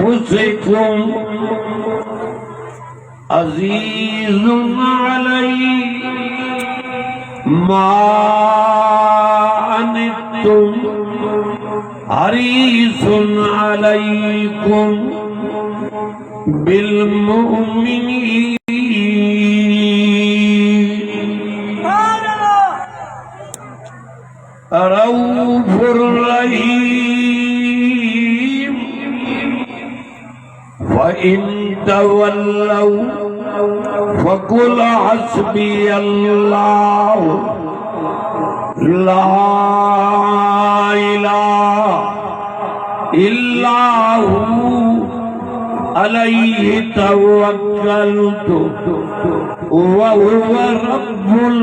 अनफुसिकुम अज़ीज़ुन अलैहि मा अनित्तुम हरीसुन अलैकुम बिल मुमिनीन रऊफुर रहीम व इन तवल्लौ फकुल हस्बी अल्लाह ला इलाहा इल्ला हू अलैहि तवक्कलतु व हुवा रब्बुल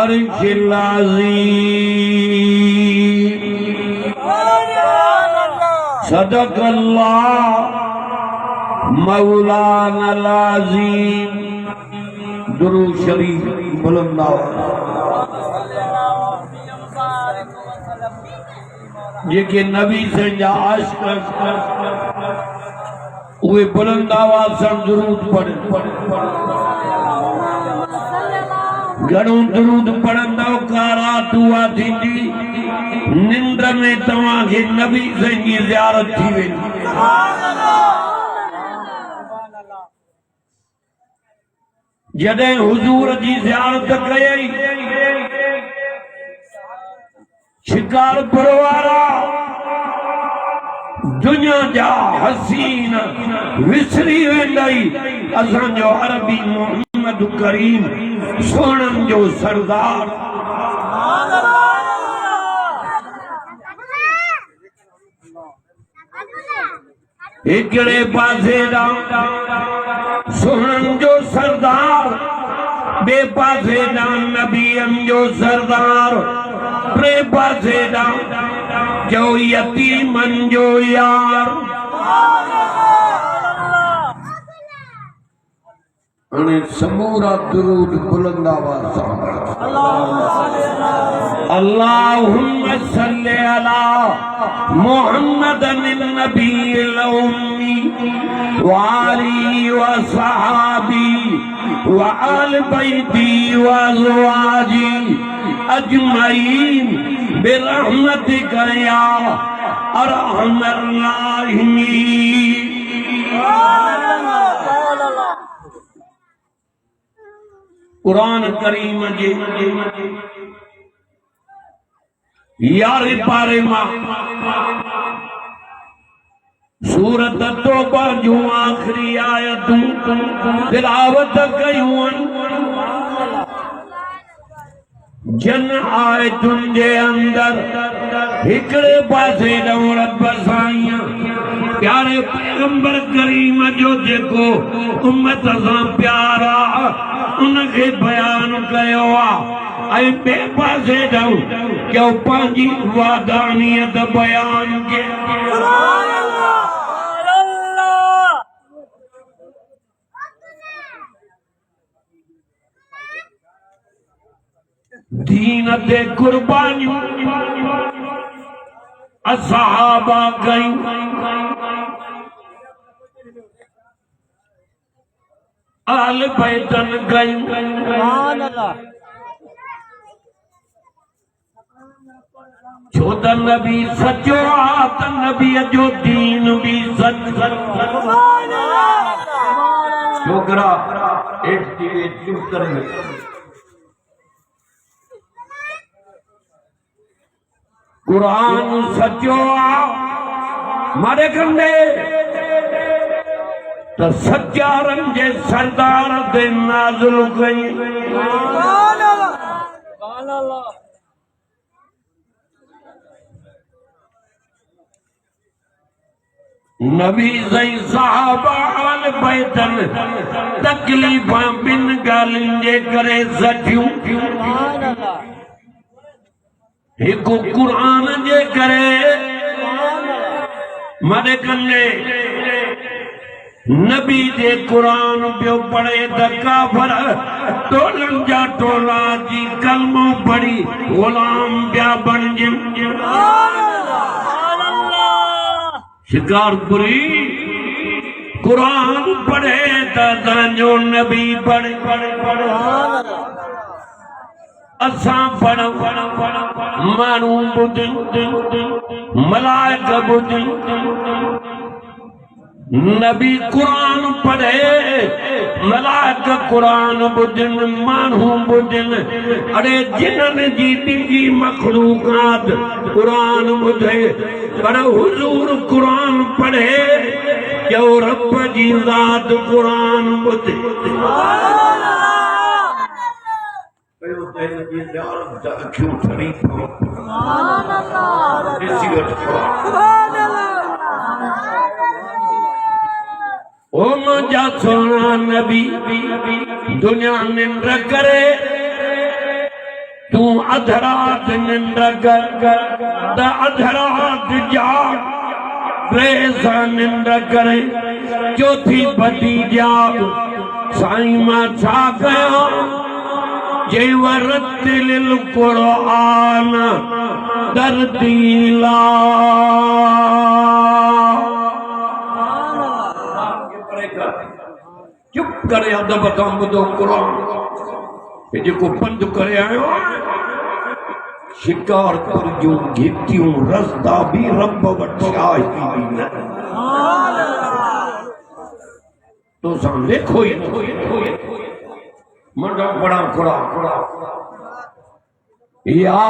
अर्शिल अज़ीम। सदक़ल्लाह मौलाना अज़ीम। दुरूद शरीफ बुलंद आवाज़ जेके नबी से आशिक़ उहे बुलंद आवाज़ सां दुरूद पढ़नि। घणो दुरूद पढ़ंदव का रात उहा थींदी निंड में तव्हांखे नबी सां जी ज़ियारत थी वेंदी। जॾहिं हुजूर जी ज़ियारत कयई शिकारपुर वारा दुनिया जा हसीन विसरी वेंदई असांजो अरबी मोहम्मद करीम सोनन जो सरदार। हिकिड़े पासे सोनन जो सरदार बे पासे नबीअन जो सरदार टे पासे जो यतीमन जो यार। समूरा दुरूद बुलंद आवाज़ सां अल्लाहुम्मा सल्लि अला मुहम्मदिन नबील उम्मी व आलिहि व सहाबी व आल बैती व अज़वाजी अजमईन बिरहमतिका या अरहमर राहिमीन। कुरान करीम जे यारे पारे मां सूरत तौबा जूं आखिरी आयतूं तिलावत कयूं। जन आयतुनि जे अंदर हिकिड़े पासे ॾऊं रब साईं प्यारे पैगंबर करीम जो जेको उम्मत सां प्यार आहे उनखे बयान कयो आहे ऐं ॿिए पासे ॾऊं जो पंहिंजी वादानियत बयान कई। दीन ते कुर्बानियूं असहाबा कयूं। आल बैतन कयूं। छो त नबी सचो आहे त नबीअ जो दीन बि सच। छोकरा चुप करे कुरान सचो आहे मारे कंदे त सचारन जे सरदार ते नाज़िल कई। नबी सही साहबा आल बैतन तकलीफ़ा बिन ॻाल्हियुनि जे करे सठियूं। हिकु कुरान जे करे मारे कंदे नबी जे कुरान पियो पढ़े त काफ़िर टोलनि जा टोला जी कलमो पढ़ी गुलाम पिया बणजनि। शिकारपुरी कुरान पढ़े तो नबी पढ़े असां पढ़ो मानू बुध मलाइक बुध नबी कुरान पढ़े मलाइक कुरान बुधन मानू बुधन अरे जिन्हनि जी डिगी मखलूकात कुरान बुधे पर हुजूर कुरान पढ़े जो रब जी ज़ात कुरान बुधे क्यों ठरी ओ मुझा सोना नबी दुनिया निंद्र करे तू अधरात निंद्र कर अधरात जाग रेसा निंद्र करे चौथी बदी जाग साईं मां छा कया जेवरतिल कुरान तरतीला चुप करे अदब तां ॿुधो क़ुरान जेको पंध करे आयो शिकारपुर जूं घिटियूं रस्ता बि रब वटि आई तो सां लिखो ई मंडा बड़ा कुरान या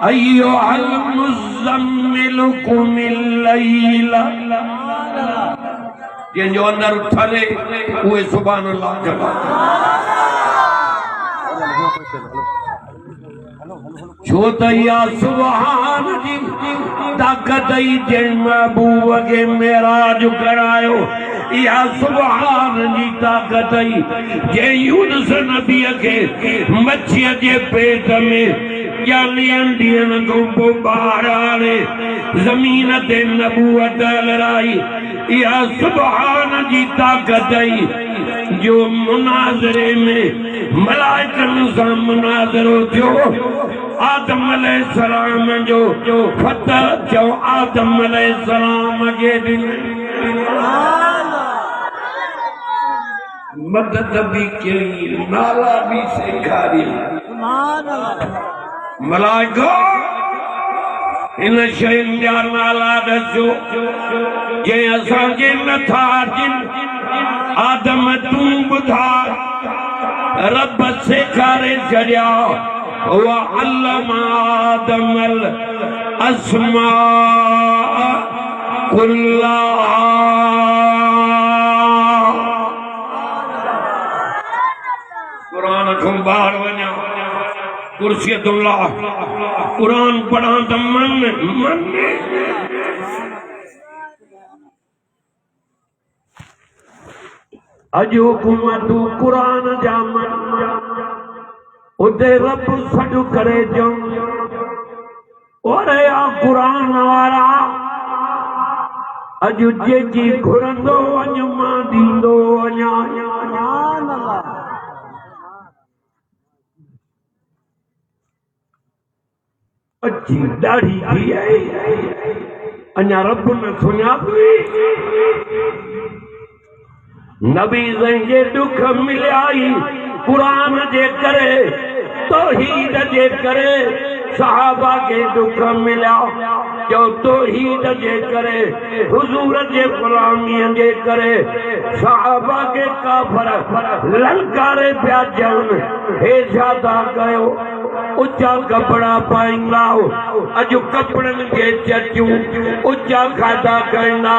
अय्युहल मुज़म्मिल कुमिल लैला जो अंदर उठले उहे सुभान अल्लाह चला छो त या सुभान जी ताकत ई जंहिं महबूब खे मेराज करायो या सुभान जी ताकत ई जंहिं यूनुस नबीअ खे मच्छीअ जे पेट में 40 ॾींहंनि खां पोइ ॿाहिरि आणे ज़मीन ते नबूअत लहिराई या सुभान जी ताकत ई जो मुनाज़रे में मलाइकनि सां मुनाज़रो थियो आदम अलैहिस्सलाम जो फतह चओ आदम अलैहिस्सलाम खे मदद भी कई नाला भी सेखारी मलाइका इन शयुनि जा नाला दसो जे असांखे नथा अचनि आदम तूं ॿुधा रब सेखारे छॾिया वअल्लम आदमल अस्माअ कुल्लहा कुरान खां ॿाहिरि वञा कुर्सियतुल्लाह कुरान पढ़ा त मन अॼु हुकूमतूं कुरान जा मन उते रब सॾु करे चऊं ओरे आ कुरान वारा अॼु जेकी घुरंदो वञ मां ॾींदो वञा अची ॾाढी थी आई अञा रब न सुञाती नबी जे दुख मिलियाई कुरान जे करे तौहीद जे करे सहाबा के दुख मिलिया जो तौहीद जे करे हुजूर जे गुलामीअ जे करे सहाबा के काफर ललकारे पिया ॼण हे छा था कयो उच्चा कपड़ा पाईंदा अॼु कपड़नि खे चटियूं उच्चा खाधा खाईंदा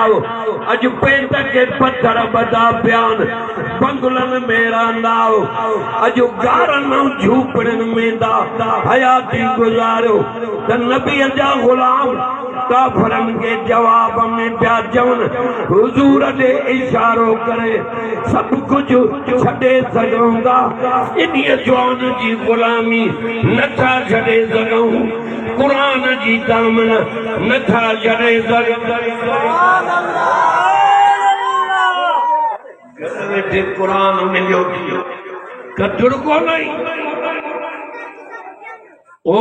अॼु पेट खे पथर ॿधा पिया बंगलनि में रहंदा अॼु गारनि झूपड़ियुनि में हयाती गुज़ारियो त नबीअ जा गुलाम काफरनि के जवाब में पिया चवनि हुजूर ॾे इशारो करे सभु कुझु छॾे सघूं था इन्हीअ जवान जी गुलामी नथा छॾे सघूं कुरान जी दामन नथा छॾे सघूं वेठे कुरान मिलियो कतुड़को नहीं ओ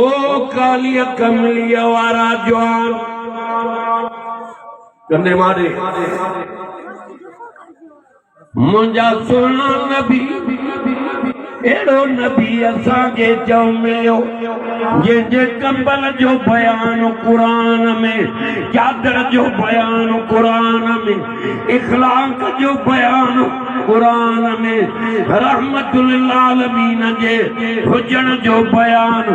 कालिया कमलिया वारा जवान कंदे मारे मुंहिंजा सोना नबी एड़ो नबी असांखे चओ मिलियो जंहिंजे कंबल जो बयान क़ुरान में, चादर जो बयान क़ुरान में, इखलाक जो बयान क़ुरान में, रहमतुल लिल आलमीन जे हुजण जो बयान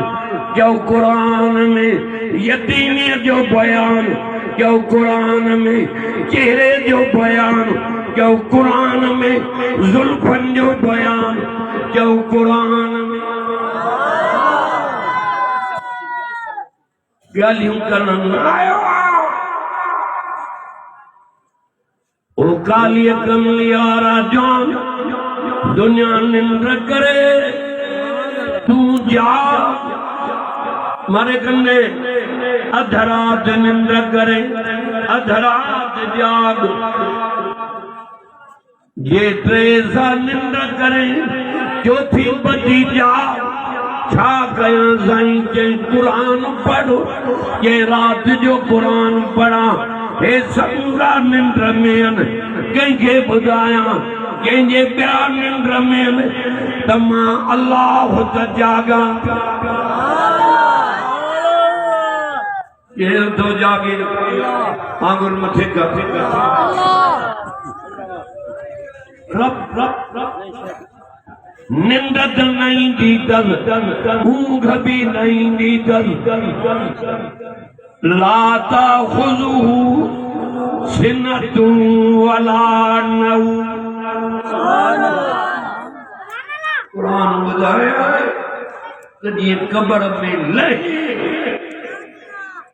जो क़ुरान में, यतीमीअ जो बयान जो क़ुरान में, चेहरे जो बयान जो क़ुरान में, ज़ुल्फ़नि जो बयान जो क़ुरान में। ॻाल्हियूं करण आयो ओ कालीअ कमली वारा जवान दुनिया निंड करे तूं जा मारे कंदे अधरात निंड करे अधरात जाग ये त्रेसा निंड करे चौथी बजी जा छा कया साईं चई क़ुरान पढ़ो ये रात जो क़ुरान पढ़ा हे संगा निंड में कंहिंखे ॿुधाया कंहिंजे ॿिया निंड में त मां अल्लाह त जागा केर तो जागे आंगुर मथे कर रब रब रब निंद नहीं दी ऊँघ भी नहीं दी लाता खुजू सिनतु वला नऊ कुरान ॿुधाया कॾहिं कब्र में लहे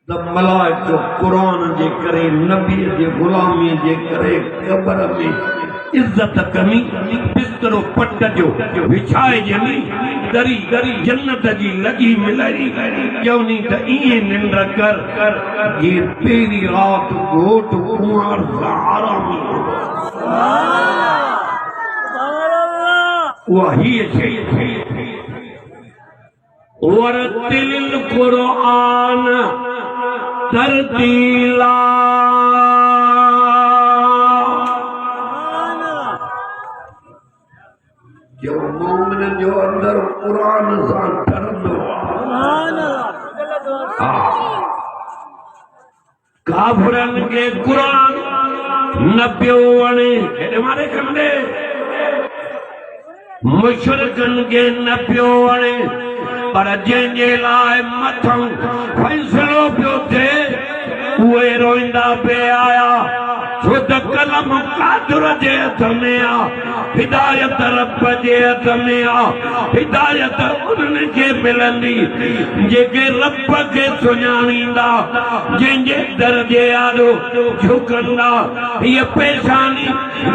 त मलाइको कुरान जे करे नबी जे गुलामी जे करे कब्र में इज्जत कमी बिस्तरो पट जो विछाए जमी दरी दरी जन्नत जी लगी मिलरी जवनी त इए निंड कर ये पेरी रात घोट कुमार आरामी वही शे वरतिल कुरान तरतीला जो मोमिन जो अंदर कुरान सां डरंदो काफिरनि खे कुरान न पियो वणे हेॾे मारे कंदे मुशरिकनि खे न पियो वणे पर जंहिंजे लाइ मथां फ़ैसिलो पियो थिए उहे रोईंदा पिया आया छो त कलम कादर जे हथ में आ हिदायत रब जे हथ में आ हिदायत उन्हनि खे मिलंदी जेके रब खे सुञाणींदा जंहिंजे दर जे आॾो झुकंदा हीअ पेशानी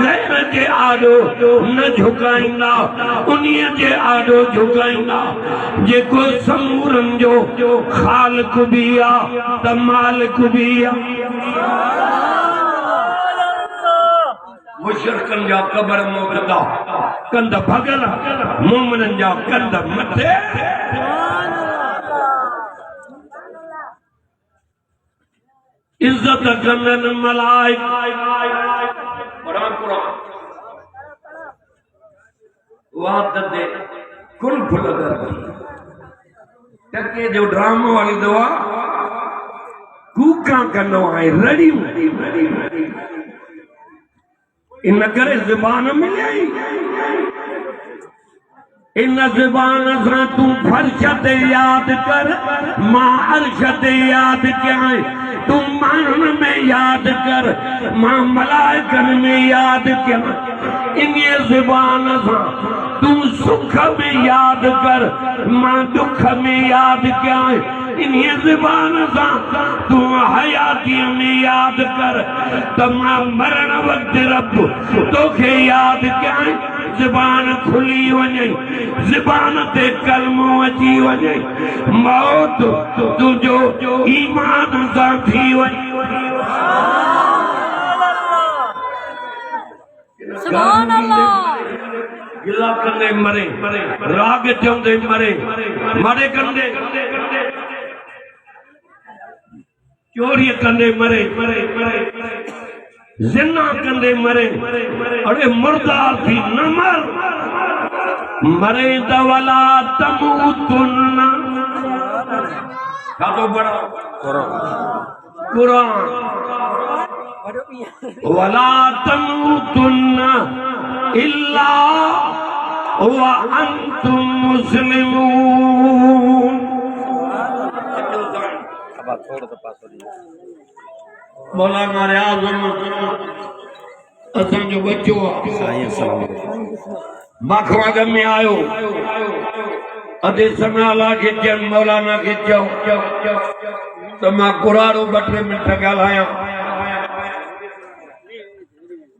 गैर जे आॾो न झुकाईंदा उन्हीअ जे आॾो झुकाईंदा जेको समूरनि जो ख़ालिक बि आ त मालिक बि आ मुशरिकनि जा कब्र मोकदा कंद भगल मोमिननि जा कंद मथे इज्जत कंदन मलाइक कुरान वात दे कुल फुल टके जो ड्रामो वाली दवा कूका कंदो आहे रड़ी इन करे ज़बान मिलाई इन ज़बान सां तूं फर्श ते यादि कर मां अर्श ते यादि कयां तूं माण्हुनि में यादि कर मां मलाइकनि में यादि कयां इन ज़बान सां तूं सुख में यादि कर मां दुख में यादि कयां इन ज़बान सां तूं हयातीअ में यादि कर त मां मरण वक़्तु रब तोखे यादि कयां ज़बान खुली वञे ज़बान ते कलमो अची वञे मौत तुंहिंजो ईमान सां थी वञे सुभान अल्लाह गिला कंदे मरे राग चवंदे मरे मारे कंदे चोरी कंदे मरे जिन्ना कंदे मरे अरे मुर्दार थी न मर मरे दवला तमूतुन्ना तो बड़ा कुरान वला तमूतुन्ना इल्ला व अंतुम मुस्लिमून। मौलाना आज़म असां जो बच्चो मखमद में आयो अधे सनाला के जन मौलाना के चओ तो मां कुरारो 2 मिनट ॻाल्हायां।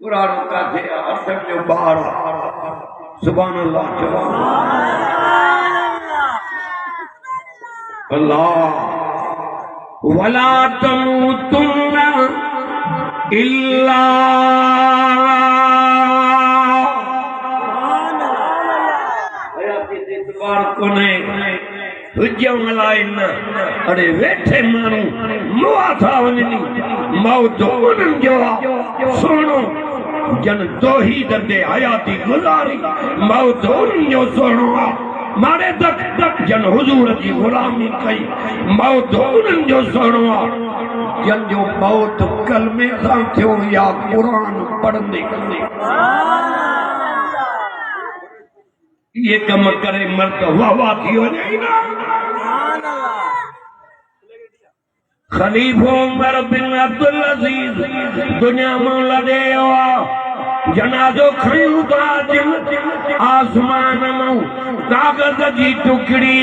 कुरारो काथे असम जो ॿार सुभान अल्लाह अल्लाह वला तमूतुन्ना इल्ला अरे वेठे मानू मुआ था वञनी मौत उन्हनि जो सुनो जन तौहीद ते हयाती गुज़ारी मौत उन्हनि जो सुनो मारे तक जन हुजूर जी गुलामी कई मौत उन्हनि जो सुनो जन जो मौत कलमे सां थियो या कुरान पढ़ंदे कंदे ये कम करे मर्द वाह थी वञे ना। खलीफो उमर बिन अब्दुल अजीज दुनिया में लड़े हुआ जनाजो खयूं था जिन आसमान में कागज जी टुकड़ी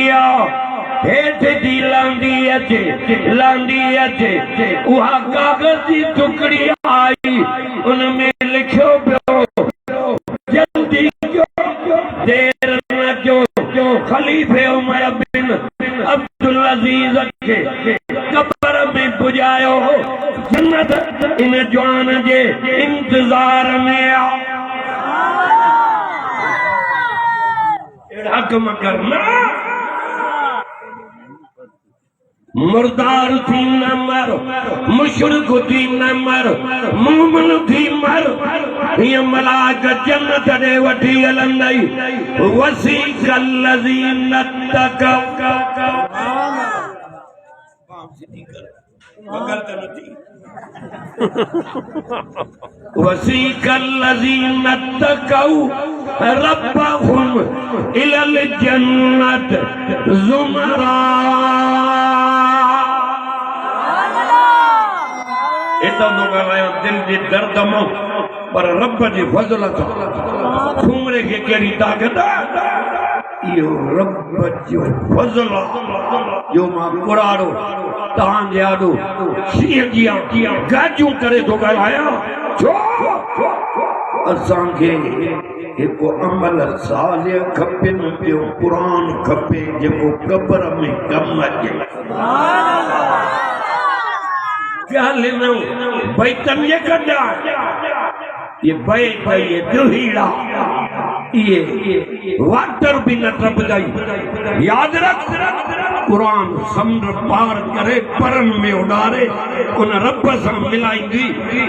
हेठ जी लांदी अचे उहा कागज जी टुकड़ी आई उनमें लिखियो पियो जल्दी देर न जो खलीफे उमर बिन अब्दुल अजीज के कब्र में पुजायो जन्नत इन जवान जे इंतजार में एड़ा कम करना मुर्दार थी न मर मुशरिक थी न मर मोमिन थी मर ये मलाक जन्नत दे वठी हलंदई वसीक़ल लज़ीन तक़व वसीक़ल लज़ीन तक़व रब्बहुम इलल जन्नत ज़ुमरा। इतना तो दिल के दर्द में पर रब जी फजल ठुमरे के केड़ी ताकत यो रब जो फजल जो मां कुरारो तां जाडो सी जिया गाजू करे तो ॻाल्हाया छो असां के एको अमल सालिह खपे न पियो कुरान खपे जेको कब्र में कम अचे। भाई तमिए कदा ये भाई ये दुहीड़ा ये वाटर भी न टपदाई याद रख कुरान समुंड पार करे परन में उड़ारे उन रब से मिलाईंदी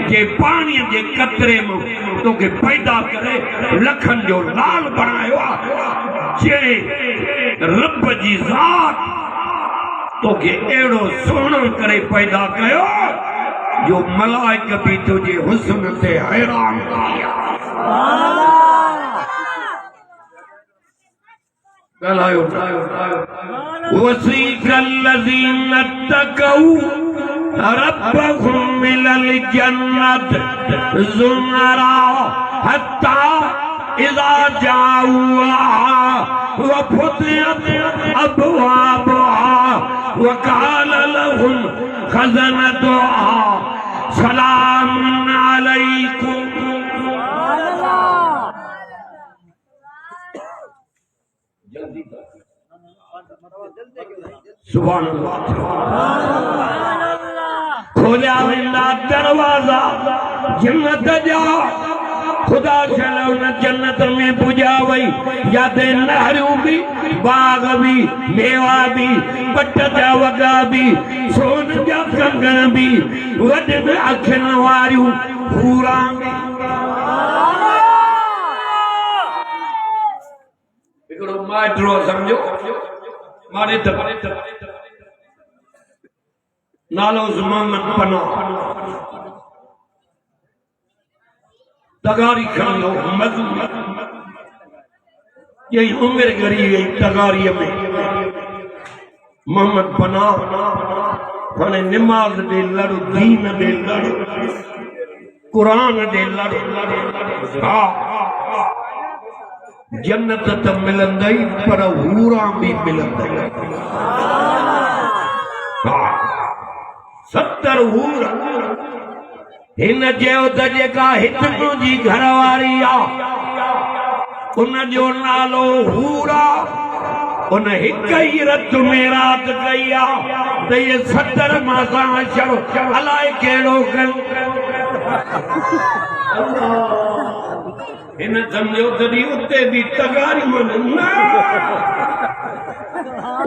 जे पानी जे कतरे में तो के पैदा करे लखन जो लाल बनायो जे रब जी जात तो के एड़ो सोनो करे पैदा कयो जो मलाइक भी तुझे हुस्न से हैरान किया। वसीक़ल लज़ीन तक़व रब्बहुम इलल जन्नत ज़ुमरा हत्ता इज़ा जाऊहा व फुतिहत अबवाबुहा व क़ाल लहुम खज़नतुहा सलामुन अलैकुम। सुभान अल्लाह खोलिया वेंदा दरवाजा जन्नत जा खुदा चलो न जन्नत में पूजा वही यादे नहरियों भी बाग भी मेवा भी पट जा वगा भी सोन जा कंगन भी वॾनि अखियुनि वारियूं पूरा हिकिड़ो माइट्रो समझो मारे नालो मोहम्मद पना तगारी खणियो मधु यही उम्र गरी गई तगारीअ में मोहम्मद पना हाणे निमाज़ दे लड़ दीन दे लड़ कुरान दे लड़ हा जन्नत त मिलंदई पर हूरा भी मिलंदई 70 हूर हिन चयो त जेका हित तुंहिंजी घरवारी आ उन जो नालो हूरा उन हिक ही रत में रात कई आ त ये 70 मासा छो अलाए कहिड़ो हिन सम्झो तॾहिं उते बि तगारी मन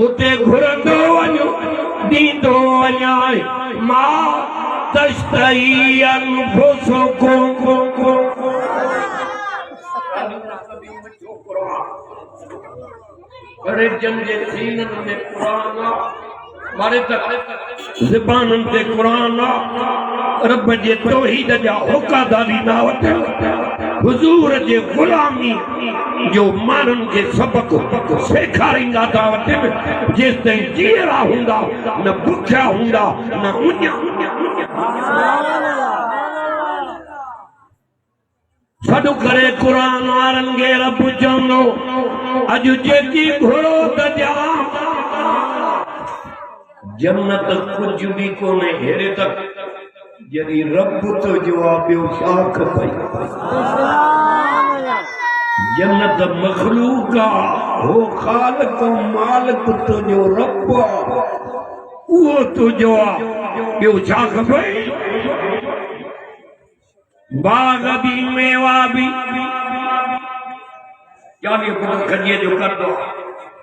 उते घुरंदो वञो ॾींदो वञाए मां तश्तही अनफुसुकुम बड़े जंजे सीनन में कुरान मारे तक ज़बानन ते कुरान रब जे तौहीद जा हुक्म ॾींदा वठे हुजूर जे गुलामी जो मानन के सबक सेखारींदा था वठे जेस ताईं जीअरा हूंदा न बुखिया हूंदा न उञा सॾु करे कुरान वारनि खे रब चवंदो अॼु जेकी घुरो त ॼाण जन्नत कुझु बि कोन्हे हेरे तक जॾहिं रब तो जवाब ॿियो छा खपई जन्नत मखलूक हो खालिक मालिक तुंहिंजो रब उहो तुंहिंजो ॿियो छा खपई बाग भी मेवा भी 40 फुट खजीअ जो करदो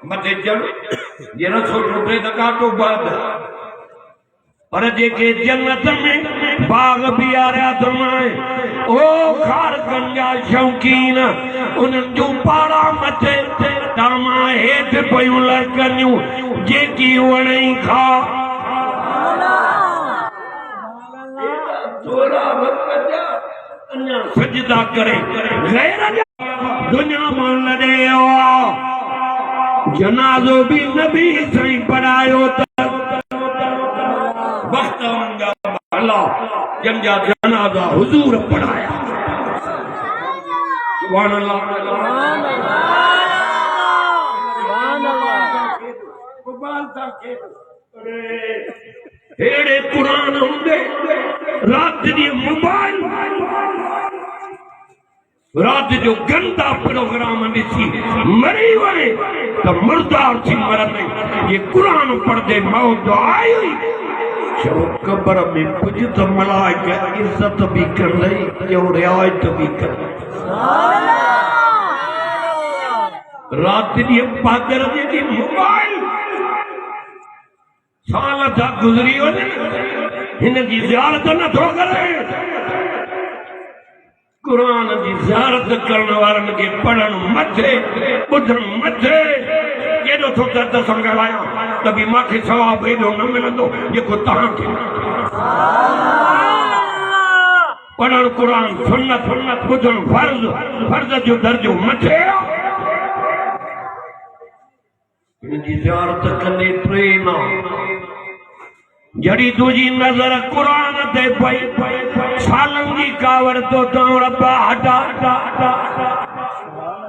मथे चढ़ जे रसो टुटे त काटो बाद पर जेके जन्नत में बाग भी आरिया थमाए ओ खारकनि जा शौकीन उन्हनि जूं पाड़ा मथे तामा हेठि पयूं लड़कनियूं जेकी वणई खा थोड़ा वक़्त अन्या सजदा करे गैर दुनिया में लड़े जनाजो भी नबी सही पढ़ायो वक्त भला जंजा जनाजा हुजूर पढ़ाया सुभान हेड़े कुरान होंदे रात दी मोबाइल रात जो गंदा प्रोग्राम ॾिसी मरी वञे त मुर्दार थी मरंदे ये कुरान पढ़दे मौत आई चलो कब्र में कुछ तो मलाइका इज्जत भी कर रही जो रियायत भी कर रात दी पादर जी मोबाइल साल था गुजरी वञे हिन जी ज़ियारत नथो करे कुरान की ज़ियारत करने वारनि के पढ़न मथे ॿुधण मथे केॾो थो दर्द सां ॻाल्हायां त बि मूंखे सवाब एॾो न मिलंदो जेको तव्हांखे पढ़ण कुरान सुन्नत ॿुधण फर्ज़ जो दर्जो मथे हिन जी ज़ियारत कंदे ट्रेन जड़ी तुझी नजर कुरान ते पई सालन जी कावड़ तो रब्बा हटा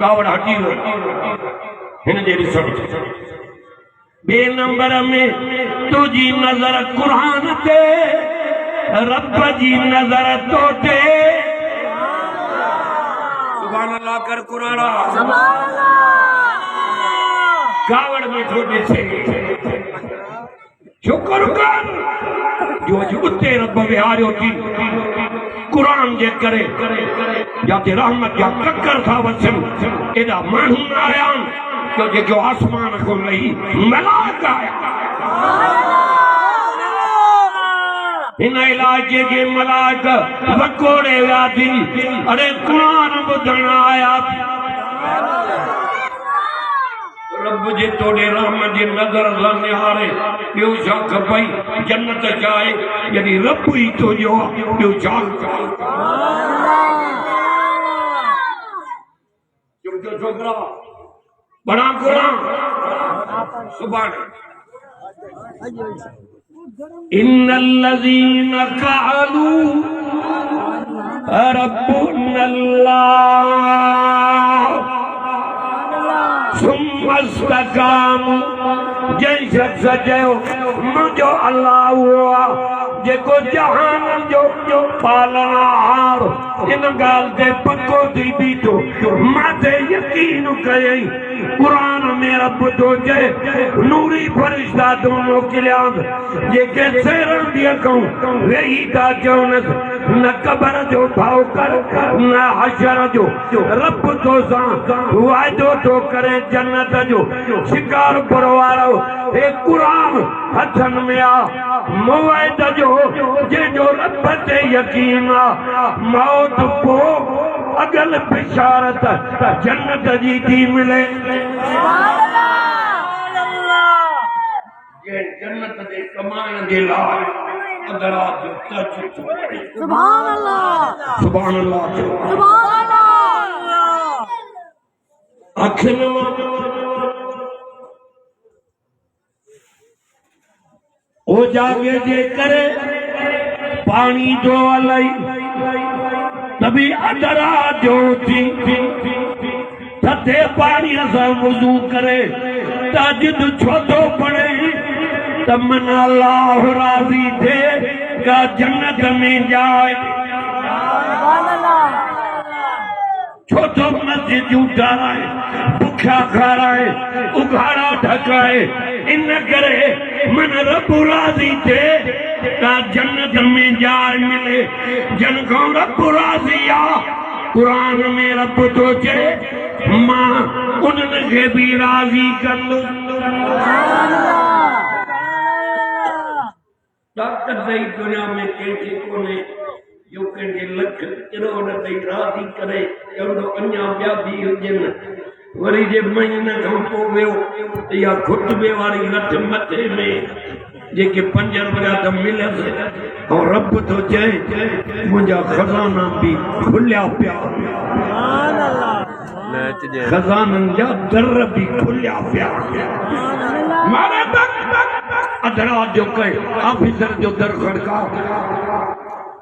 कावड़ हटी हिन जे ॾिसण बे नंबर में तुझी नजर कुरान ते रब जी नजर तो ते सुभान अल्लाह कर कुरान सुभान अल्लाह कावड़ में तो ॾिसे शुक्र कर जो उते रब विहारियो थी कुरान जे करे जाते रहमत जा ककर था वसन एदा माण्हू न आया जो जेको आसमान को लही मलाक आया इन इलाके के मलाक वकोड़े विया थी। अरे कुरान ॿुधण आया रब जे तोड़े रहमत जी नज़र सां निहारे ॿियो छा खपई। जन्नत छा आहे जॾहिं रब ई तुंहिंजो ॿियो छा छोकिरा बड़ा कुरान सुभाणे इन्नल्लज़ीन क़ालू रब्बुनल्लाह सुम्मा इस्तक़ामू जंहिं शख़्स चयो मुंहिंजो अल्लाह उहो आहे जेको जहान जो पालनहार इन ॻाल्हि ते पको थी बीठो माथे यकीन कयई। कुरान में रब थो चए नूरी फरिश्ता तो मोकिलियांसि जेके सेरनि जी अखूं वेही था चवनसि न क़बर जो भाव कर न हशर जो। रब तोसां वाइदो थो करे जन्नत जो शिकार वारो हे कुरान हथनि में आ मुवैद जो जंहिंजो रब ते यकीन आ मौत पो अगल बिशारत जन्नत जी थी मिले। जन्नत जे कमाइण जे लाइ अदरा जो तर्ज सुभान अल्लाह सुभान अल्लाह सुभान अल्लाह। अखियुनि ओ जागे जे करे पानी जो अलई तभी अदरा जो थी थधे पानी से वुज़ू करे ताजिद छो तो पड़े तमन अल्लाह राज़ी थे का जन्नत में जाए। छो तो मस्जिद उठाए भुखा खाराए उघाड़ा ढकाए इन करे मन रब राज़ी थे का जन्नत में जाए मिले। जन को रब राज़ी आ कुरान में रब तो चए मां उन्हनि खे भी राज़ी कंदुसि। ताक़त दई दुनिया में कंहिंखे कोन्हे जो कंहिंखे लख करोड़ दई राज़ी करे चवंदो अञा ॿिया बि हुजनि। वरी जे महीने खां पोइ वियो त इहा खुतबे वारी लठ मथे में जेके 5 रुपया त मिलसि और रब तो चए मुंहिंजा खज़ाना भी खुलिया पिया खज़ाननि जा दर भी खुलिया पिया। अधरा जो कहे ऑफिसर जो दर खड़का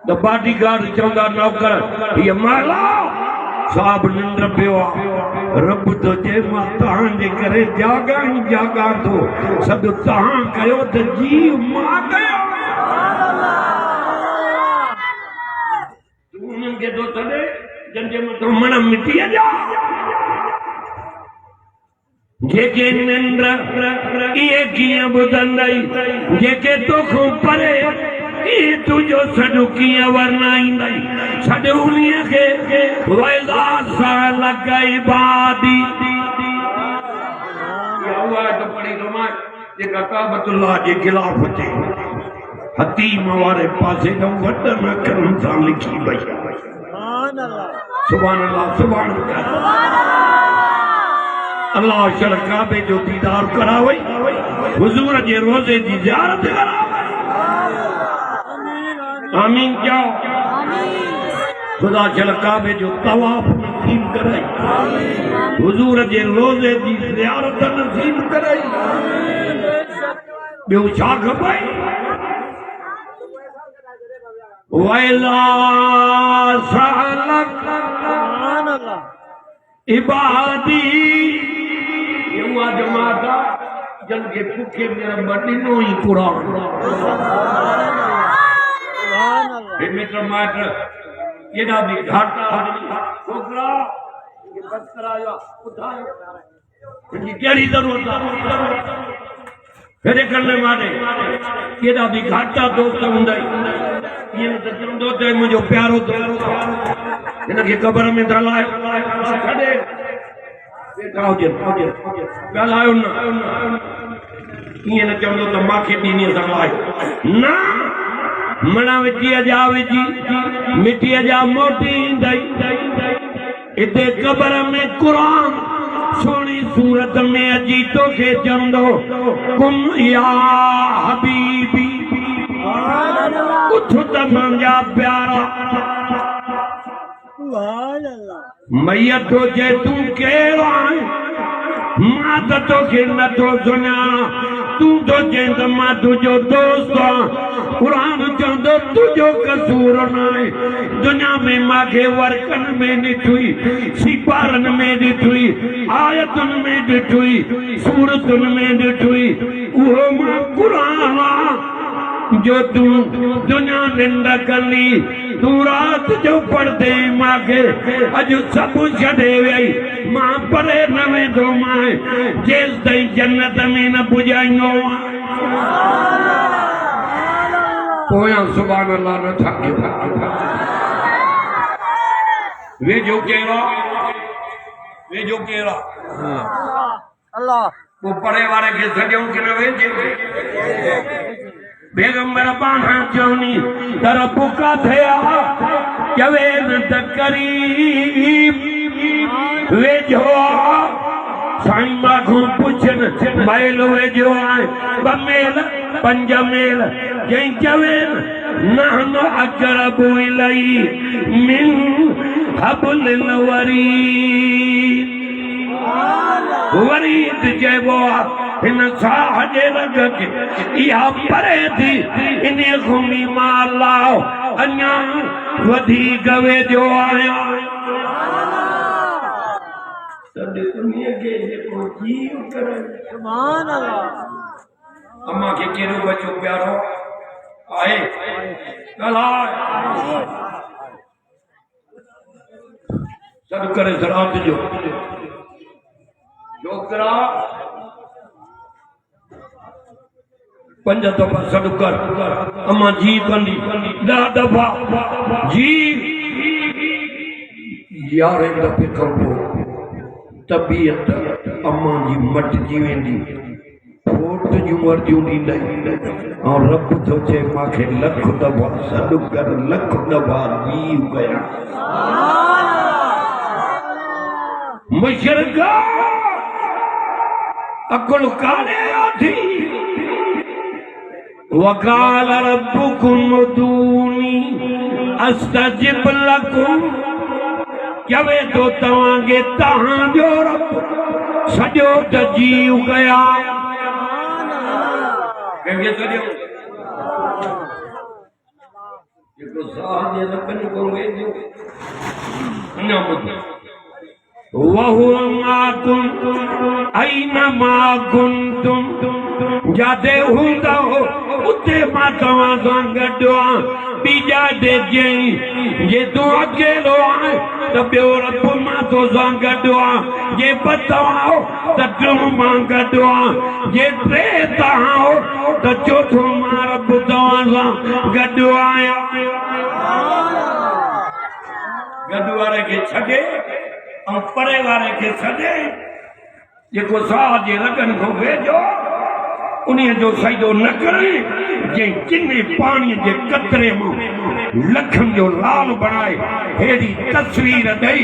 त बॉडीगार्ड चवंदा नौकर हीअ महिला साहब निंड पियो आहे। रब तो चए मां तव्हांजे करे जाॻां ई जाॻां थो सभु तव्हां कयो त जीव मां कयो। तूं उन्हनि खे थो छॾे जंहिंजे मथां मण मिटीअ जा जेके निंड इहे कीअं ॿुधंदई जेके तोखां परे इहे तुंहिंजो सॾु कीअं वर्नाईंदई। सॾु उन्हीअ खे वैज़ा सां लॻई बादी उहा त पढ़ी थो मां जेका काबतुल्लाह जे ख़िलाफ़ अचे हतीम वारे पासे ॾांहुं वॾनि अखरनि सां लिखी वई सुभान अल्लाह सुभान अल्लाह शर काबे जो दीदार करावई हुजूर जे रोज़े जी ज़ियारत करावई। आमीन जाओ खुदा शर काबे जो तवाफ नसीब कराई हुजूर जे रोज़े जी ज़ियारत नसीब कराई। ॿियो छा खपई। वैला सालक इबादी युवा जमाता जन के भूखे मेरा बड़िनो ही कुरान मित्र मात्र केड़ा भी घाटा छोकरा ये बस कराया उठायो उनकी केड़ी जरूरत है फेरे करने मारे केड़ा भी घाटा दोस्त हुंदई ये न चंदो ते मुझो प्यारो इनके कब्र में दलायो छड़े बेटा हो जे गलायो ना ये न चंदो त माखे दीनी दलायो ना मना विची जा विची मिट्टी जा मोटी दई इते कब्र में कुरान सोनी सूरत में अजी तो के चंदो कुम या हबीबी उठ तमंजा प्यारा मैयत तो जे तू केरो मां तो के न तो सुञाणा तू तो चेंद मां तुझो दोस्त कुरान चंदो तुझो कसूर नाहे दुनिया में माखे वर्कन में ॾिठुई सिपारन में ॾिठुई आयतुन में ॾिठुई सूरतुन में ॾिठुई उहो मां कुरान जो तू दुनिया निंड कली तू रात जो पढ़दे माखे अज सब छॾे वई मां परे न वेंदो मां जेस ताईं जन्नत में न पुॼाईंदो पोयां सुभान अल्लाह न थाके वेझो केरा अल्लाह वो परे वारे खे सॼो कि न वेझे बेगंबर पाना चवनी तर पुका थया चवे न त करीब वेझो साईं माखो पुछन मैल वेझो आहे ब मेल पंज मेल जंहिं चवे नहन अक़रबु इलैहि मिन हब्लिल वरीद वरीद चइबो आहे हिन साह जे रग खे इहा परे थी इन घुमी मां लाओ अञा वधीक वेझो आहियां अम्मा खे कहिड़ो बचो प्यारो आहे सॾु करे सरात जो छोकरा 5 दफ़ा सॾु कर अम्मा जी कंदी 10 दफ़ा जी 11 दफ़े खां पोइ तबीयत अम्मा जी मटिजी वेंदी फोट जूं वर्दियूं ॾींदई ऐं रब थो चए मूंखे लख दफ़ा सॾु कर लख दफ़ा जी कया मुशरक अकुल काने थी वकाल रब्बुकुम उदूनी अस्तजिब लकुम चवे तो तव्हांखे तव्हांजो रब सॼो त जीव कया कंहिंखे सॼो जेको साह जे रखनि को वेझो अञा ॿुधो वहुव माकुम ऐनमा कुंतुम जाते हूंदव उते मां तव्हां सां गॾु आहियां ॿीजा ते चई जे तूं अकेलो आहीं त ॿियो रब मां तोसां गॾु आहे जे ॿ तव्हां हो त टियों मां गॾु आहियां जे टे तव्हां हो त चोथों मां रब तव्हां सां गॾु आहियां गॾु वारे खे छॾे ऐं परे वारे खे छॾे जेको साह जे रगनि खां वेझो उन्हीअ जो सजदो न करे जंहिं किने पाणीअ जे कतरे मां लखनि जो लाल बणाए हेड़ी तस्वीर ॾेई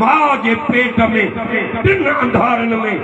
मां जे पेट में 3 अंधारनि में